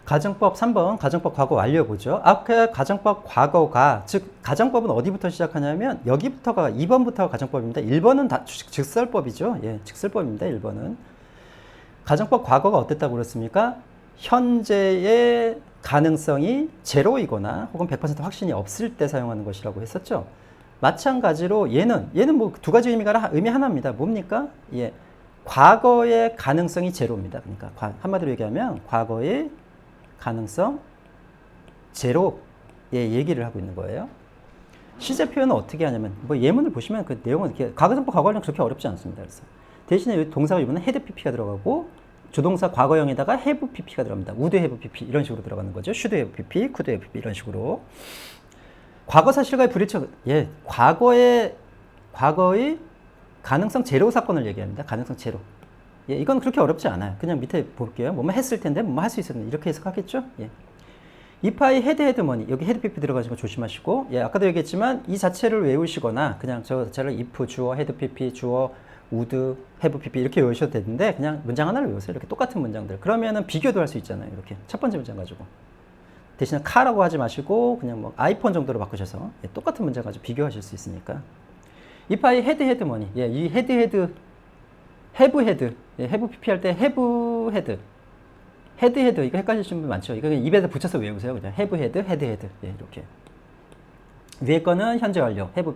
가정법 3번 가정법 과거 완료 보죠. 아까 가정법 과거가 즉 가정법은 어디부터 시작하냐면 여기부터가 2번부터가 가정법입니다. 1번은 다 직설법이죠. 예, 직설법입니다. 1번은 가정법 과거가 어땠다고 그랬습니까? 현재의 가능성이 제로이거나 혹은 100% 확신이 없을 때 사용하는 것이라고 했었죠. 마찬가지로 얘는 뭐 두 가지 의미 하나입니다. 뭡니까? 예, 과거의 가능성이 제로입니다. 그러니까 한마디로 얘기하면 과거의 가능성 제로의 얘기를 하고 있는 거예요. 시제 표현은 어떻게 하냐면 뭐 예문을 보시면 그 내용은 이렇게 과거정법 과거는 그렇게 어렵지 않습니다. 그래서 대신에 동사가 이번에 헤드 PP가 들어가고 조동사 과거형에다가 have PP가 들어갑니다. would have PP 이런 식으로 들어가는 거죠. should have PP, could have PP 이런 식으로. 과거 사실과의 불일치, 예, 과거의 가능성 제로 사건을 얘기합니다. 가능성 제로. 예, 이건 그렇게 어렵지 않아요. 그냥 밑에 볼게요. 뭐뭐 했을 텐데, 뭐뭐 할 수 있었는데 이렇게 해석하겠죠? 예. if I had money 여기 had pp 들어가시고 조심하시고, 예, 아까도 얘기했지만 이 자체를 외우시거나 그냥 저 자체를 if 주어 had pp 주어 would have pp 이렇게 외우셔도 되는데 그냥 문장 하나를 외우세요. 이렇게 똑같은 문장들. 그러면은 비교도 할 수 있잖아요. 이렇게 첫 번째 문장 가지고 대신에 카라고 하지 마시고 그냥 뭐 아이폰 정도로 바꾸셔서, 예, 똑같은 문장 가지고 비교하실 수 있으니까. if I had money, 예, 이 have had, 예, have pp 할 때 have had 이거 헷갈리시는 분 많죠. 이거 그냥 입에다 붙여서 외우세요. 그냥 have had, 예, 이렇게. 위에 거는 현재 완료, have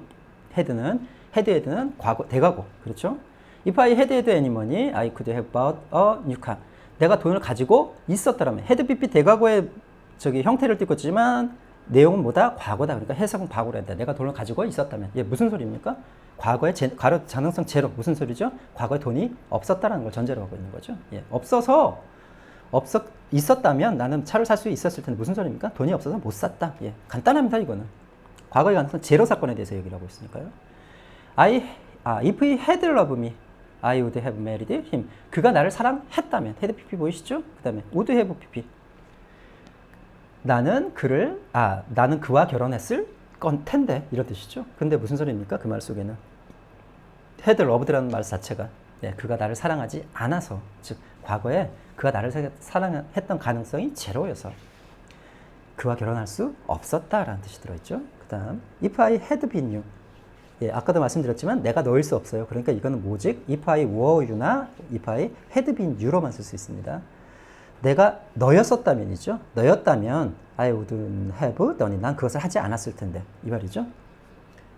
had는 과거, 대과거, 그렇죠? If I had any money, I could have bought a new car. 내가 돈을 가지고 있었다라면 had pp 대과거의 저기 형태를 띠고 있지만 내용은 뭐다? 과거다. 그러니까 해석은 과거로 한다. 내가 돈을 가지고 있었다면. 이게 무슨 소리입니까? 과거에 가능성 제로. 무슨 소리죠? 과거에 돈이 없었다라는 걸 전제로 하고 있는 거죠. 예, 있었다면 나는 차를 살 수 있었을 텐데 무슨 소리입니까? 돈이 없어서 못 샀다. 예, 간단합니다. 이거는 과거의 가능성 제로 사건에 대해서 얘기를 하고 있으니까요. If he had loved me, I would have married him. 그가 나를 사랑했다면. had pp 보이시죠? 그 다음에 would have pp. 나는 그와 결혼했을 건 텐데 이런 뜻이죠. 근데 무슨 소리입니까? 그 말 속에는 had loved라는 말 자체가, 예, 그가 나를 사랑하지 않아서, 즉 과거에 그가 나를 사랑했던 가능성이 제로여서 그와 결혼할 수 없었다라는 뜻이 들어있죠. 그 다음 if I had been you, 예, 아까도 말씀드렸지만 내가 너일 수 없어요. 그러니까 이거는 뭐지? if I were you나 if I had been you로만 쓸 수 있습니다. 내가 너였었다면이죠. 너였다면 I wouldn't have done it. 난 그것을 하지 않았을 텐데 이 말이죠.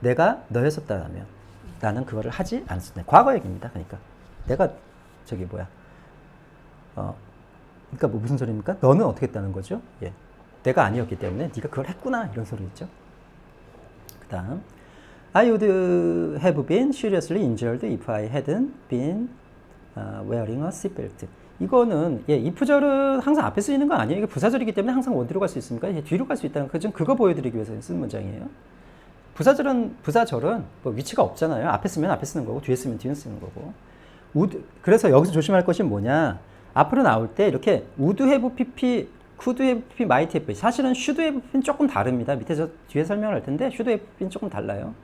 내가 너였었다면 나는 그거를 하지 않았을 텐데. 과거 얘기입니다. 그러니까 내가 그러니까 뭐 무슨 소리입니까? 너는 어떻게 했다는 거죠? 예, 내가 아니었기 때문에 네가 그걸 했구나 이런 소리겠죠. 그 다음 I would have been seriously injured if I hadn't been wearing a seatbelt. 이거는, 예, if절은 항상 앞에 쓰이는 거 아니에요. 이게 부사절이기 때문에 항상 어디로 갈 수 있습니까? 예, 뒤로 갈 수 있다는 그거 보여드리기 위해서 쓴 문장이에요. 부사절은 뭐 위치가 없잖아요. 앞에 쓰면 앞에 쓰는 거고 뒤에 쓰면 뒤에 쓰는 거고. 그래서 여기서 조심할 것이 뭐냐? 앞으로 나올 때 이렇게 would have pp, could have pp, might have pp. 사실은 should have pp는 조금 다릅니다. 밑에 뒤에 설명을 할 텐데 should have pp는 조금 달라요.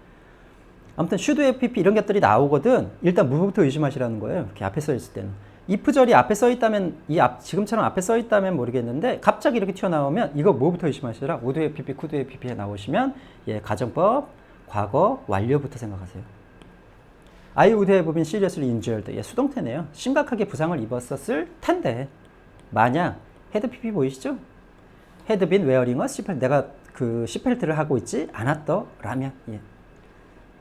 아무튼 should have pp 이런 것들이 나오거든. 일단 무부터 의심하시라는 거예요. 이렇게 앞에 써 있을 때는. if절이 앞에 써 있다면 지금처럼 앞에 써 있다면 모르겠는데 갑자기 이렇게 튀어나오면 이거 뭐부터 의심하시라? would have pp, could have pp에 나오시면, 예, 가정법 과거 완료부터 생각하세요. I would have been seriously injured. 예, 수동태네요. 심각하게 부상을 입었었을 텐데 만약 had pp 보이시죠? had been wearing a seatbelt. 내가 그 시펠트를 하고 있지 않았더라면, 예,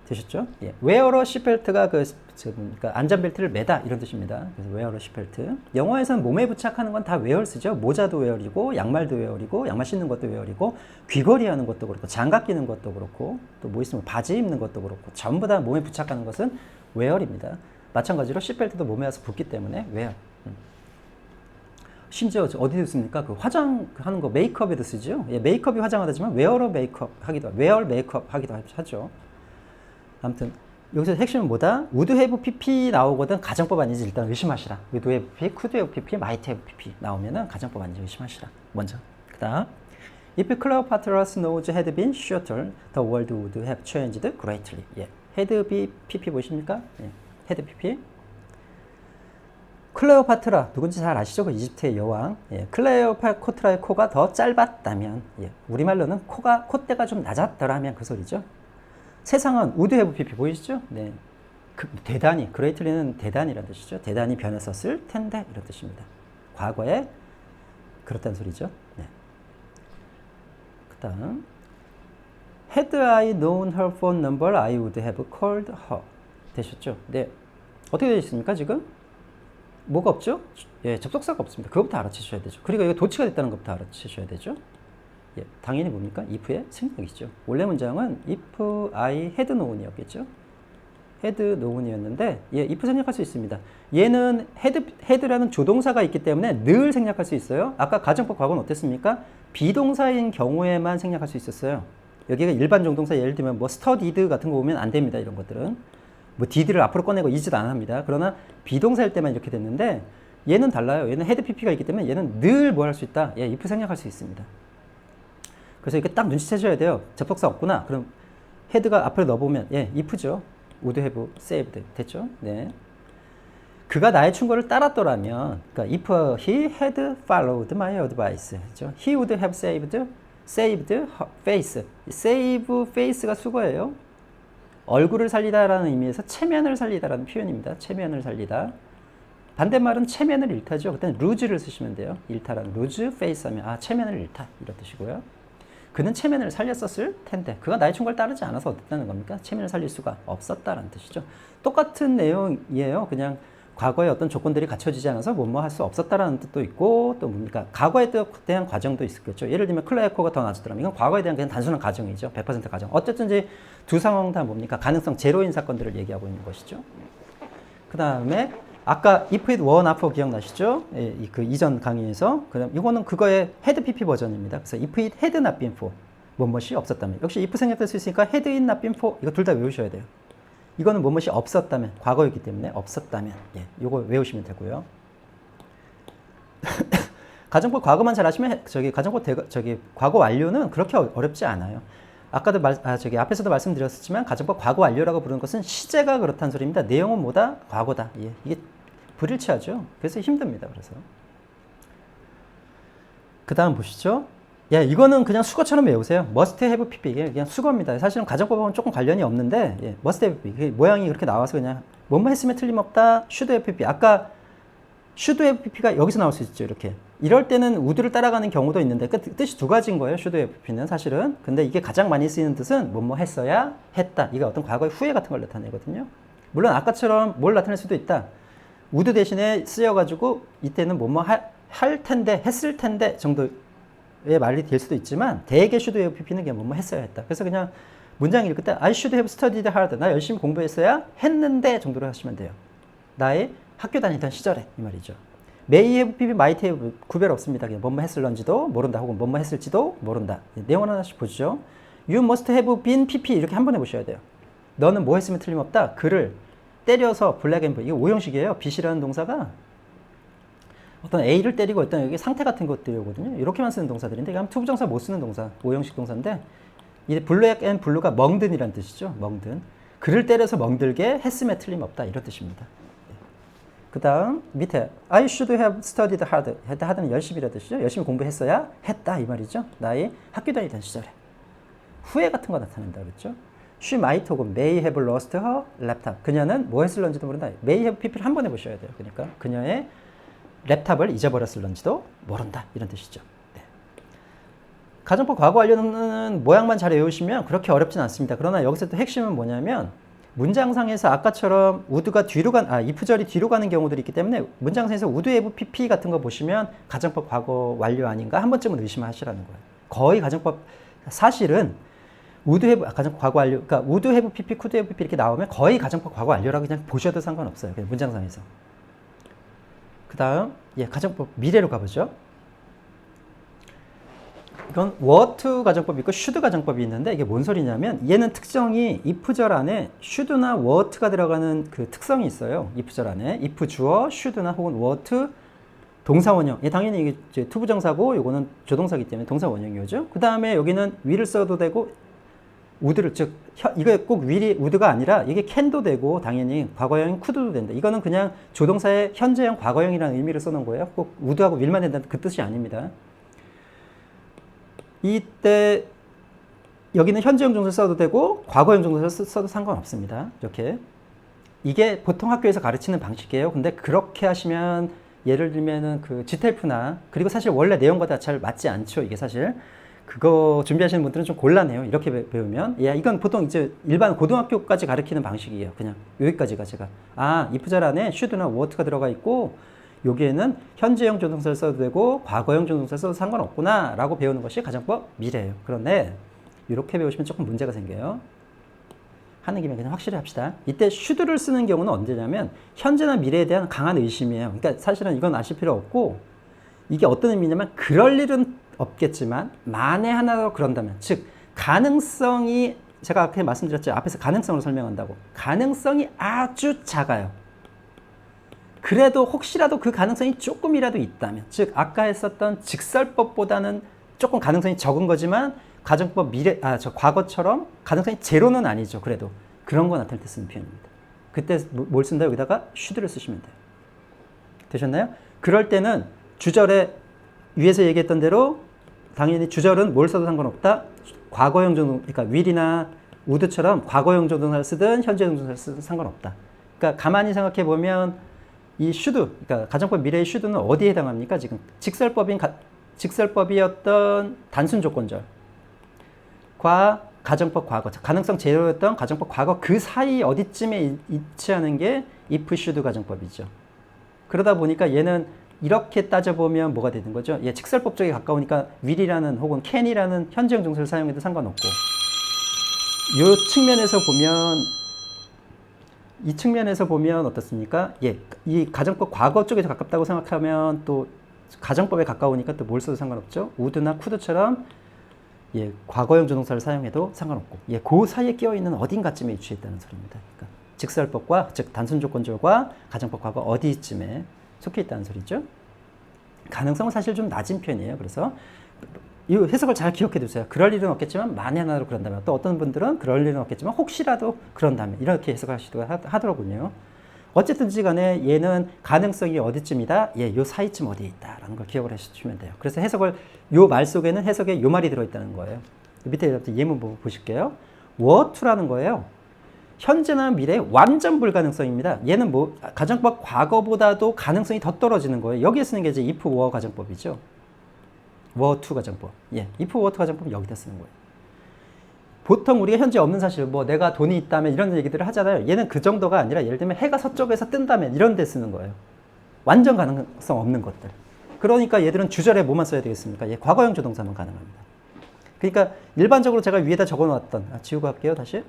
되셨죠? 예. wear a seatbelt가 그러니까 안전벨트를 매다 이런 뜻입니다. 그래서 wear a seatbelt. 영어에서는 몸에 부착하는 건 다 wear 쓰죠. 모자도 wear이고 양말도 wear이고 양말 신는 것도 wear이고 귀걸이 하는 것도 그렇고 장갑 끼는 것도 그렇고 또 뭐 있으면 바지 입는 것도 그렇고 전부 다 몸에 부착하는 것은 wear입니다. 마찬가지로 시트벨트도 몸에 와서 붙기 때문에 wear. 심지어 어디도 씁니까? 그 화장하는 거 메이크업에도 쓰죠. 예, 메이크업이 화장하다지만 wear 메이크업 하기도 하죠. 아무튼 여기서 핵심은 뭐다? would have pp 나오거든 가정법 아닌지 일단 의심하시라. would have pp, could have pp, might have pp 나오면은 가정법 아닌지 의심하시라. 먼저. 그다음 if Cleopatra's nose had been shorter, the world would have changed greatly. 예. had pp 보이십니까? 예. had pp. 클레오파트라 누군지 잘 아시죠? 그 이집트의 여왕. 예, 클레오파트라의 코가 더 짧았다면, 예, 우리말로는 콧대가 좀 낮았더라면 그 소리죠. 세상은 우드 해브 PP 보이시죠? 네. 대단히, 그레이틀리는 대단이라는 뜻이죠. 대단히 변했었을 텐데 이런 뜻입니다. 과거에 그렇다는 소리죠. 네. 그 다음 Had I known her phone number, I would have called her. 되셨죠? 네. 어떻게 되셨습니까, 지금? 뭐가 없죠? 예, 접속사가 없습니다. 그것부터 알아채셔야 되죠. 그리고 이거 도치가 됐다는 것부터 알아채셔야 되죠. 예, 당연히 뭡니까? if의 생략이죠. 원래 문장은 if I had known이었겠죠. had known이었는데, 예, if 생략할 수 있습니다. 얘는 had라는 조동사가 있기 때문에 늘 생략할 수 있어요. 아까 가정법 과거는 어땠습니까? 비동사인 경우에만 생략할 수 있었어요. 여기가 일반 정동사, 예를 들면 뭐 studied 같은 거 보면 안 됩니다. 이런 것들은. 뭐 did를 앞으로 꺼내고 is도 안 합니다. 그러나 비동사일 때만 이렇게 됐는데 얘는 달라요. 얘는 had pp가 있기 때문에 얘는 늘 뭐 할 수 있다. 예, if 생략할 수 있습니다. 그래서 이렇게 딱 눈치채셔야 돼요. 접속사 없구나. 그럼 had가 앞에 넣어보면 예, if죠. would have saved. 됐죠? 네. 그가 나의 충고를 따랐더라면, 그러니까 if he had followed my advice, 그렇죠? He would have saved face. save face가 수거예요. 얼굴을 살리다라는 의미에서 체면을 살리다라는 표현입니다. 체면을 살리다. 반대말은 체면을 잃다죠. 그때는 lose를 쓰시면 돼요. 잃다라는 lose face 하면 아, 체면을 잃다 이런 뜻이고요. 그는 체면을 살렸었을 텐데 그가 나의 충고를 따르지 않아서 어땠다는 겁니까? 체면을 살릴 수가 없었다라는 뜻이죠. 똑같은 내용이에요. 그냥 과거에 어떤 조건들이 갖춰지지 않아서 뭐뭐 할 수 없었다라는 뜻도 있고 또 뭡니까? 과거에 대한 과정도 있었겠죠. 예를 들면 클레어코가 더 낮았더라면 이건 과거에 대한 그냥 단순한 가정이죠. 100% 가정. 어쨌든지 두 상황 다 뭡니까? 가능성 제로인 사건들을 얘기하고 있는 것이죠. 그 다음에 아까 if it were not for 기억나시죠? 예, 그 이전 강의에서. 그럼 이거는 그거의 had pp 버전입니다. 그래서 if it had not been for 뭐뭇이 없었다면 역시 if 생략될 수 있으니까 had it not been for 이거 둘 다 외우셔야 돼요. 이거는 뭐뭇이 없었다면 과거이기 때문에 없었다면 예, 이거 외우시면 되고요. 가정법 과거만 잘 아시면 가정법 과거 완료는 그렇게 어렵지 않아요. 아까도 앞에서도 말씀드렸지만 가정법 과거 완료라고 부르는 것은 시제가 그렇다는 소리입니다. 내용은 뭐다? 과거다. 예, 이게 불일치하죠. 그래서 힘듭니다. 그래서 그 다음 보시죠. 야, 이거는 그냥 수거처럼 외우세요. must have pp. 이게 그냥 수거입니다. 사실은 가정법하고는 조금 관련이 없는데, 예, must have pp. 모양이 그렇게 나와서 그냥 뭐뭐 했으면 틀림없다. should have pp. 아까 should have pp가 여기서 나올 수 있죠. 이렇게. 이럴 때는 would를 따라가는 경우도 있는데, 그 뜻이 두 가지인 거예요. should have pp는 사실은. 근데 이게 가장 많이 쓰이는 뜻은 뭐뭐 했어야 했다. 이게 어떤 과거의 후회 같은 걸 나타내거든요. 물론 아까처럼 뭘 나타낼 수도 있다. would 대신에 쓰여가지고 이때는 뭐뭐 할 텐데, 했을 텐데 정도 의 말이 될 수도 있지만 대개 should have pp는 그냥 뭐뭐 했어야 했다. 그래서 그냥 문장 읽을 때 I should have studied hard. 나 열심히 공부했어야 했는데 정도로 하시면 돼요. 나의 학교 다니던 시절에 이 말이죠. may have pp, might have 구별 없습니다. 그냥 뭐뭐 했을런지도 모른다 혹은 뭐뭐 했을지도 모른다. 내용 하나씩 보시죠. You must have been pp 이렇게 한 번에 보셔야 돼요. 너는 뭐 했으면 틀림없다. 그를 때려서 블랙 앤 이게 오형식이에요. be이라는 동사가 어떤 A를 때리고 어떤 여기 상태 같은 것들이 오거든요. 이렇게만 쓰는 동사들인데 이게 투부정사 못 쓰는 동사, 오형식 동사인데 이 블랙 앤 블루가 멍든이라는 뜻이죠. 멍든. 그를 때려서 멍들게 했음에 틀림없다. 이런 뜻입니다. 그 다음 밑에 I should have studied hard. hard는 열심히라는 뜻이죠. 열심히 공부했어야 했다 이 말이죠. 나의 학교 다니던 시절에. 후회 같은 거 나타낸다 그랬죠. She might 혹은 may have lost her laptop. 그녀는 뭐 했을런지도 모른다. may have pp를 한 번에 보셔야 돼요. 그러니까 그녀의 랩탑을 잊어버렸을런지도 모른다. 이런 뜻이죠. 네. 가정법 과거 완료는 모양만 잘 외우시면 그렇게 어렵진 않습니다. 그러나 여기서 또 핵심은 뭐냐면 문장상에서 아까처럼 would가 if절이 뒤로 가는 경우들이 있기 때문에 문장상에서 would have pp 같은 거 보시면 가정법 과거 완료 아닌가 한 번쯤은 의심하시라는 거예요. 거의 가정법 사실은 would have 가정법 과거 완료 그러니까 would have pp, could have pp 이렇게 나오면 거의 가정법 과거 완료라고 그냥 보셔도 상관없어요. 그냥 문장상에서. 그 다음, 예, 가정법 미래로 가보죠. 이건 were to 가정법이 있고 should 가정법이 있는데 이게 뭔 소리냐면 얘는 특성이 if절 안에 should나 were to가 들어가는 그 특성이 있어요. if절 안에 if 주어 should나 혹은 were to 동사 원형. 예, 당연히 이게 이제 투부정사고 이거는 조동사기 때문에 동사 원형이죠. 그 다음에 여기는 will을 써도 되고 would를 즉 이게 꼭 will이 would가 아니라 이게 can도 되고 당연히 과거형인 could도 된다. 이거는 그냥 조동사의 현재형 과거형이라는 의미를 써놓은 거예요. 꼭 would하고 will만 된다는 그 뜻이 아닙니다. 이때 여기는 현재형 동사 써도 되고 과거형 동사 써도 상관없습니다. 이렇게 이게 보통 학교에서 가르치는 방식이에요. 근데 그렇게 하시면 예를 들면은 그 GTF나 그리고 사실 원래 내용과 다 잘 맞지 않죠. 이게 사실 그거 준비하시는 분들은 좀 곤란해요. 이렇게 배우면 이건 보통 이제 일반 고등학교까지 가르치는 방식이에요. 그냥 여기까지가 제가 if 안에 should나 would가 들어가 있고 여기에는 현재형 조동사를 써도 되고 과거형 조동사를 써도 상관없구나 라고 배우는 것이 가정법 미래예요. 그런데 이렇게 배우시면 조금 문제가 생겨요. 하는 김에 그냥 확실히 합시다. 이때 should를 쓰는 경우는 언제냐면 현재나 미래에 대한 강한 의심이에요. 그러니까 사실은 이건 아실 필요 없고 이게 어떤 의미냐면 그럴 일은 없겠지만 만에 하나로 그런다면 즉 가능성이 제가 아까 말씀드렸죠. 앞에서 가능성으로 설명한다고. 가능성이 아주 작아요. 그래도 혹시라도 그 가능성이 조금이라도 있다면 즉 아까 했었던 직설법보다는 조금 가능성이 적은 거지만 가정법 과거처럼 가능성이 제로는 아니죠. 그래도 그런 거 나타낼 때 쓰는 표현입니다. 그때 뭘 쓴다? 여기다가 should를 쓰시면 돼요. 되셨나요? 그럴 때는 주절에 위에서 얘기했던 대로 당연히 주절은 뭘 써도 상관없다. 과거형 조동, 그러니까 will이나 would처럼 과거형 조동사를 쓰든 현재형 조동사를 쓰든 상관없다. 그러니까 가만히 생각해 보면 이 should, 그러니까 가정법 미래의 should는 어디에 해당합니까? 지금 직설법이었던 단순 조건절. 과 가정법 과거, 가능성 제로였던 가정법 과거 그 사이 어디쯤에 위치하는 게 if should 가정법이죠. 그러다 보니까 얘는 이렇게 따져보면 뭐가 되는 거죠? 얘 직설법 쪽에 가까우니까 will이라는 혹은 can이라는 현재형 동사를 사용해도 상관없고 이 측면에서 보면 어떻습니까? 이 가정법 과거 쪽에 가깝다고 생각하면 또 가정법에 가까우니까 또 뭘 써도 상관없죠? would나 could처럼 과거형 조동사를 사용해도 상관없고 그 사이에 끼어있는 어딘가쯤에 위치했다는 소리입니다. 그러니까 직설법과 즉 단순 조건절과 가정법 과거 어디쯤에 속해 있다는 소리죠. 가능성은 사실 좀 낮은 편이에요. 그래서 이 해석을 잘 기억해 두세요. 그럴 일은 없겠지만 만에 하나로 그런다면 또 어떤 분들은 그럴 일은 없겠지만 혹시라도 그런다면 이렇게 해석하시기도 하더라고요. 어쨌든지 간에 얘는 가능성이 어디쯤이다? 요 사이쯤 어디에 있다라는 걸 기억을 해주시면 돼요. 그래서 요 말 속에는 해석에 요 말이 들어있다는 거예요. 밑에 예문 보실게요. were to라는 거예요. 현재나 미래 완전 불가능성입니다. 얘는 가정법 과거보다도 가능성이 더 떨어지는 거예요. 여기에 쓰는 게 이제 if were 가정법이죠. were to 가정법. if were to 가정법 여기다 쓰는 거예요. 보통 우리가 현재 없는 사실, 내가 돈이 있다면 이런 얘기들을 하잖아요. 얘는 그 정도가 아니라 예를 들면 해가 서쪽에서 뜬다면 이런 데 쓰는 거예요. 완전 가능성 없는 것들. 그러니까 얘들은 주절에 뭐만 써야 되겠습니까? 과거형 조동사만 가능합니다. 그러니까 일반적으로 제가 위에다 적어놓았던, 지우고 할게요, 다시.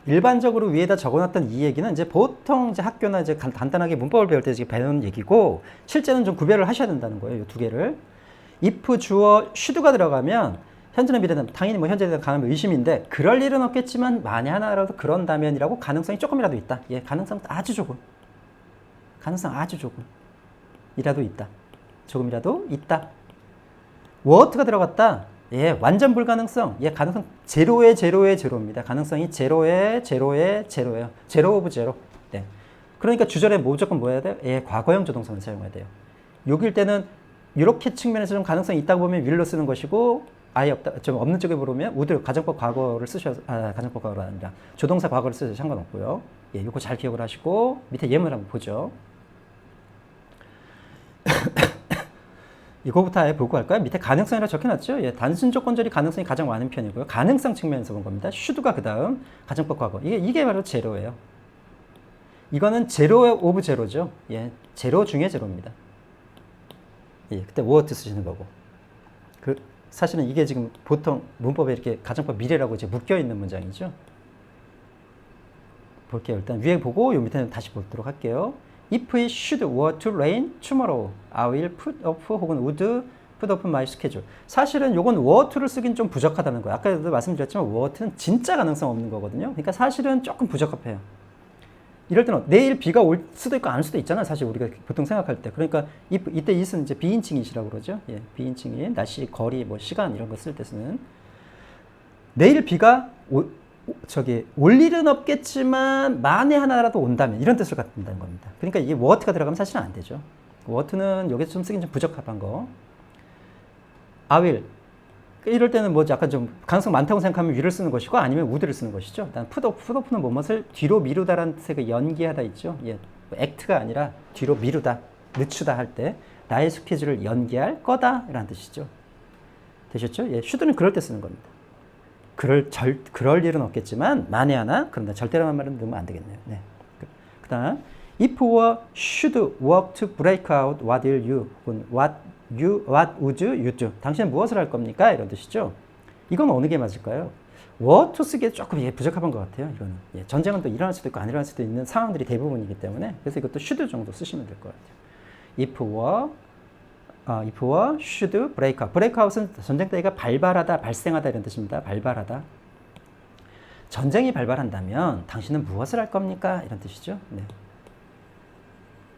일반적으로 위에다 적어놨던 이 얘기는 이제 보통 이제 학교나 이제 간단하게 문법을 배울 때 배우는 얘기고 실제는 좀 구별을 하셔야 된다는 거예요. 이 두 개를. if, 주어, should가 들어가면 현재나 미래는 당연히 현재에 대한 강한 의심인데 그럴 일은 없겠지만 만에 하나라도 그런다면이라고 가능성이 조금이라도 있다. 가능성 아주 조금. 가능성 아주 조금. 이라도 있다. 조금이라도 있다. what가 들어갔다. 완전 불가능성. 가능성 제로의 제로입니다. 가능성이 제로의 제로예요. 제로 오브 제로. 그러니까 주절에 무조건 뭐 해야 돼요? 과거형 조동사를 사용해야 돼요. 여길 때는 이렇게 측면에서 좀 가능성이 있다고 보면 will로 쓰는 것이고 아예 없다, 좀 없는 쪽에 보면 would 가정법 과거를 쓰셔서 가정법 과거가 아니라 조동사 과거를 쓰셔도 상관없고요. 이거 잘 기억을 하시고 밑에 예문을 한번 보죠. 이거부터 아예 보고 할까요? 밑에 가능성이라고 적혀놨죠? 단순 조건절이 가능성이 가장 많은 편이고요. 가능성 측면에서 본 겁니다. should가 그 다음 가정법 과거. 이게 바로 제로예요. 이거는 제로 오브 제로죠. 제로 중에 제로입니다. 그때 what 쓰시는 거고. 사실은 이게 지금 보통 문법에 이렇게 가정법 미래라고 이제 묶여있는 문장이죠. 볼게요. 일단 위에 보고 요 밑에는 다시 보도록 할게요. If it should were to rain tomorrow, I will put up 혹은 would put up my schedule. 사실은 요건 were to를 쓰긴 좀 부적하다는 거예요. 아까도 말씀드렸지만 were to는 진짜 가능성 없는 거거든요. 그러니까 사실은 조금 부적합해요. 이럴 때는 내일 비가 올 수도 있고 안 올 수도 있잖아요. 사실 우리가 보통 생각할 때. 그러니까 이때 it은 이제 비인칭이시라고 그러죠. 예, 비인칭이 날씨, 거리, 뭐 시간 이런 거 쓸 때 쓰는. 내일 비가 올 일은 없겠지만 만에 하나라도 온다면 이런 뜻을 갖는다는 겁니다. 그러니까 이게 what가 들어가면 사실은 안 되죠. what는 여기서 좀 쓰긴 좀 부적합한 거. I will. 이럴 때는 뭐 약간 좀 가능성 많다고 생각하면 will을 쓰는 것이고 아니면 would를 쓰는 것이죠. 일단 put는 뭐뭇을 뒤로 미루다라는 뜻의 그 연기하다 있죠. 예, act가 아니라 뒤로 미루다, 늦추다 할 때 나의 스케줄을 연기할 거다라는 뜻이죠. 되셨죠? 예, should는 그럴 때 쓰는 겁니다. 그럴 일은 없겠지만 만에 하나 그런다. 절대라는 말은 넣으면 안 되겠네요. 네. 그다음 if were should work to break out what will you 혹은 what would you do? 당신은 무엇을 할 겁니까? 이런 뜻이죠. 이건 어느 게 맞을까요? what to 쓰기에 조금 부적합한 것 같아요. 이거는 예, 전쟁은 또 일어날 수도 있고 안 일어날 수도 있는 상황들이 대부분이기 때문에 그래서 이것도 should 정도 쓰시면 될 것 같아요. if were should break out. break out은 전쟁때가 발발하다, 발생하다 이런 뜻입니다. 발발하다. 전쟁이 발발한다면 당신은 무엇을 할 겁니까? 이런 뜻이죠. 네.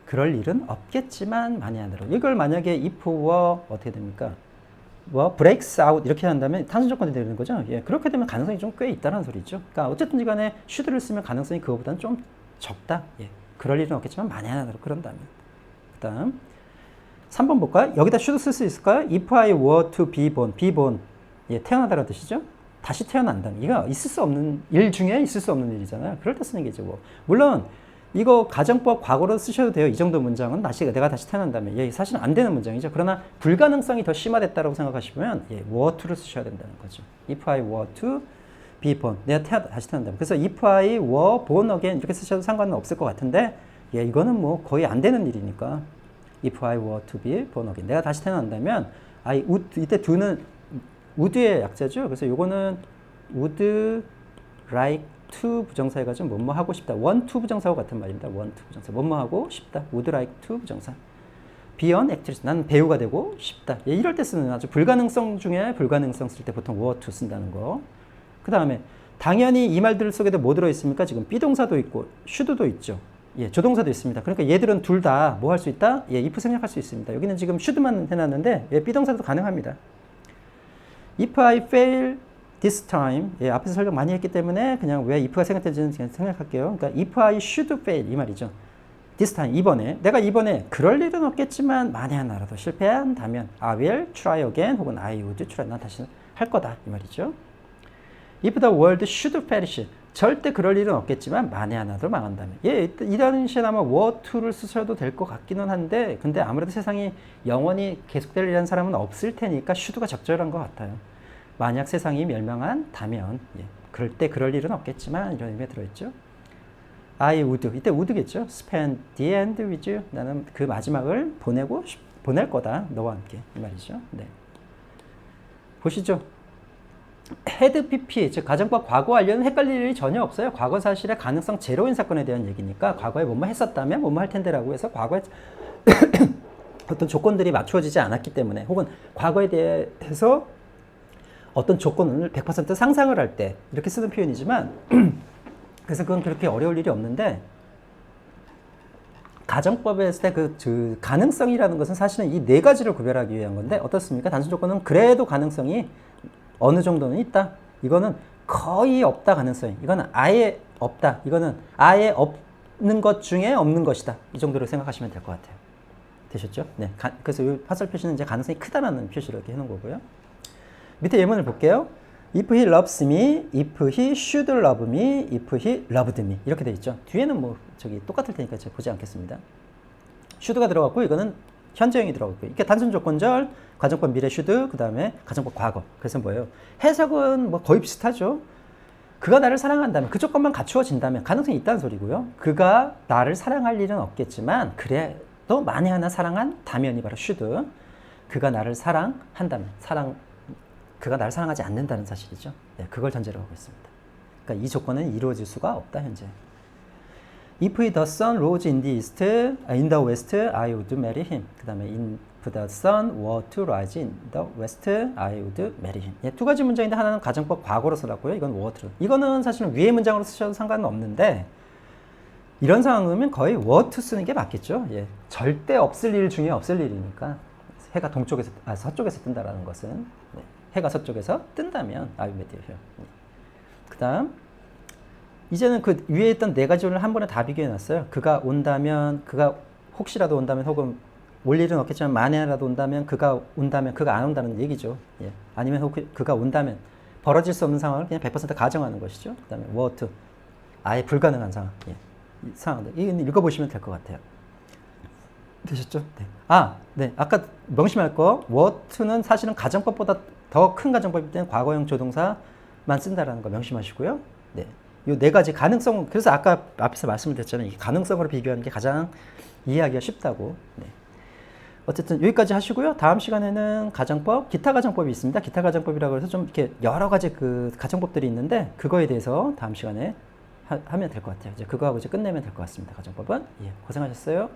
그럴 일은 없겠지만 만에 하나로. 이걸 만약에 if were 어떻게 됩니까? breaks out 이렇게 한다면 탄수 조건이 되는 거죠. 예, 그렇게 되면 가능성이 좀 꽤 있다는 소리죠. 그러니까 어쨌든 간에 should를 쓰면 가능성이 그거보다는 좀 적다. 예, 그럴 일은 없겠지만 만에 하나로 그런다면. 그다음 3번 볼까요? 여기다 should 쓸 수 있을까요? If I were to be born. be born. 예, 태어나다라는 뜻이죠. 다시 태어난다면. 이거 있을 수 없는 일 중에 있을 수 없는 일이잖아요. 그럴 때 쓰는 게죠. 뭐. 물론 이거 가정법 과거로 쓰셔도 돼요. 이 정도 문장은 내가 다시 태어난다면. 예, 사실은 안 되는 문장이죠. 그러나 불가능성이 더 심화됐다고 생각하시면 예, were to를 쓰셔야 된다는 거죠. If I were to be born. 내가 다시 태어난다면. 그래서 if I were born again 이렇게 쓰셔도 상관은 없을 것 같은데 예, 이거는 뭐 거의 안 되는 일이니까 if I were to be born again. 내가 다시 태어난다면 I would, 이때 do는 would의 약자죠. 그래서 요거는 would like to 부정사 해가지고 뭐뭐 하고 싶다. want to 부정사하고 같은 말입니다. want to 부정사. 뭐뭐 하고 싶다. would like to 부정사. be an actress. 난 배우가 되고 싶다. 예, 이럴 때 쓰는 아주 불가능성 중에 불가능성 쓸 때 보통 were to 쓴다는 거. 그 다음에 당연히 이 말들 속에도 뭐 들어있습니까? 지금 비동사도 있고 should도 있죠. 예, 조동사도 있습니다. 그러니까 얘들은 둘 다 뭐 할 수 있다? 예, if 생략할 수 있습니다. 여기는 지금 should만 해놨는데 예, 비동사도 가능합니다. If I fail this time, 예, 앞에서 설명 많이 했기 때문에 그냥 왜 if가 생각되는지 그냥 생각할게요. 그러니까 if I should fail 이 말이죠. This time, 내가 이번에 그럴 일은 없겠지만 만에 하나라도 실패한다면 I will try again 혹은 I would try. 난 다시 할 거다 이 말이죠. If the world should perish, 절대 그럴 일은 없겠지만 만에 하나도 망한다면. 예, 이 당시에 아마 were to를 쓰셔도 될 것 같기는 한데 근데 아무래도 세상이 영원히 계속될 일이라는 사람은 없을 테니까 should가 적절한 것 같아요. 만약 세상이 멸망한다면 예, 그럴 때 그럴 일은 없겠지만 이런 의미가 들어있죠. I would, 이때 would겠죠. spend the end with you. 나는 그 마지막을 보낼 거다. 너와 함께 이 말이죠. 네. 보시죠. had pp, 즉 가정법 과거 완료는 헷갈릴 일이 전혀 없어요. 과거 사실의 가능성 제로인 사건에 대한 얘기니까 과거에 뭐뭐 했었다면 뭐뭐 할 텐데라고 해서 과거에 어떤 조건들이 맞추어지지 않았기 때문에 혹은 과거에 대해서 어떤 조건을 100% 상상을 할 때 이렇게 쓰는 표현이지만 그래서 그건 그렇게 어려울 일이 없는데 가정법에 했을 때 그 가능성이라는 것은 사실은 이 네 가지를 구별하기 위한 건데 어떻습니까? 단순 조건은 그래도 가능성이 어느 정도는 있다. 이거는 거의 없다 가능성이. 이거는 아예 없다. 이거는 아예 없는 것 중에 없는 것이다. 이 정도로 생각하시면 될 것 같아요. 되셨죠? 네. 그래서 이 화살 표시는 이제 가능성이 크다라는 표시로 이렇게 해놓은 거고요. 밑에 예문을 볼게요. If he loves me, if he should love me, if he loved me 이렇게 돼 있죠. 뒤에는 뭐 똑같을 테니까 제가 보지 않겠습니다. should가 들어갔고 이거는 현재형이 들어갔고 이렇게 단순 조건절, 가정법 미래 should, 그 다음에 가정법 과거. 그래서 뭐예요? 해석은 뭐 거의 비슷하죠. 그가 나를 사랑한다면 그 조건만 갖추어진다면 가능성이 있다는 소리고요. 그가 나를 사랑할 일은 없겠지만 그래도 만에 하나 사랑한다면이 바로 should. 그가 나를 사랑한다면 그가 나를 사랑하지 않는다는 사실이죠. 네, 그걸 전제로 하고 있습니다. 그러니까 이 조건은 이루어질 수가 없다 현재. If the sun rose in the west, I would marry him. 그 다음에 if the sun were to rise in the west, I would marry him. 예, 두 가지 문장인데 하나는 가정법 과거로 써놨고요. 이건 were to. 이거는 사실은 위의 문장으로 쓰셔도 상관은 없는데 이런 상황이면 거의 were to 쓰는 게 맞겠죠. 예. 절대 없을 일 중에 없을 일이니까 해가 동쪽에서 서쪽에서 뜬다라는 것은 네. 해가 서쪽에서 뜬다면 I will meet you here. 네. 그다음 이제는 그 위에 있던 네 가지를 한 번에 다 비교해 놨어요. 그가 온다면, 그가 혹시라도 온다면, 혹은 올 일은 없겠지만 만에라도 온다면, 그가 안 온다는 얘기죠. 예. 아니면 혹 그가 온다면 벌어질 수 없는 상황을 그냥 100% 가정하는 것이죠. 그다음에 were to 아예 불가능한 상황. 예. 이 상황들 이건 읽어보시면 될 것 같아요. 되셨죠? 네. 네. 아까 명심할 거 were to는 사실은 가정법보다 더 큰 가정법일 때는 과거형 조동사만 쓴다라는 거 명심하시고요. 네. 이 네 가지 가능성, 그래서 아까 앞에서 말씀을 드렸잖아요. 이 가능성으로 비교하는 게 가장 이해하기가 쉽다고. 네. 어쨌든 여기까지 하시고요. 다음 시간에는 가정법, 기타 가정법이 있습니다. 기타 가정법이라고 해서 좀 이렇게 여러 가지 그 가정법들이 있는데 그거에 대해서 다음 시간에 하면 될 것 같아요. 이제 그거하고 이제 끝내면 될 것 같습니다. 가정법은. 예, 고생하셨어요.